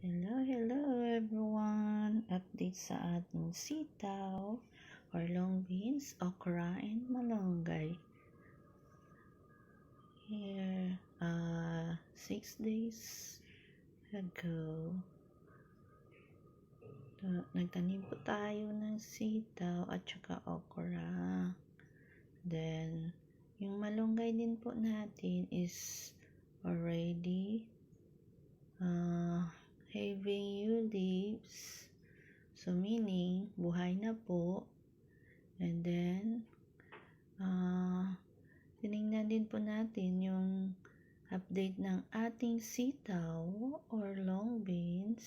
Hello everyone! Update sa ating sitaw or long beans, okra, and malunggay. Here, 6 days ago, nagtanim po tayo ng sitaw at saka okra. Then, yung malunggay din po natin is already having new leaves. So, meaning, buhay na po. And then, tinignan din po natin yung update ng ating sitaw or long beans.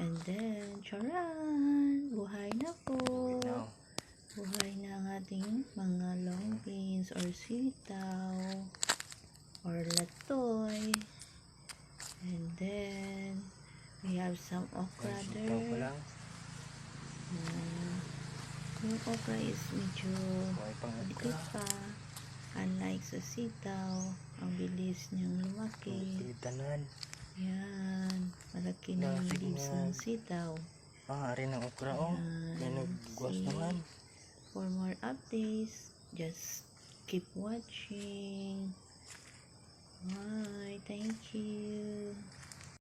And then, charan! Buhay na po. Buhay na ang ating mga long beans or sitaw or latoy. And then, we have some okra there. Yung okra is medyo maliit pa. Unlike sa sitaw, ang bilis niyang lumaki. Yan. Malaki na yung leaves ng sitaw. Ari ng okra may nagbuwas naman. For more updates, just keep watching. Bye. Thank you.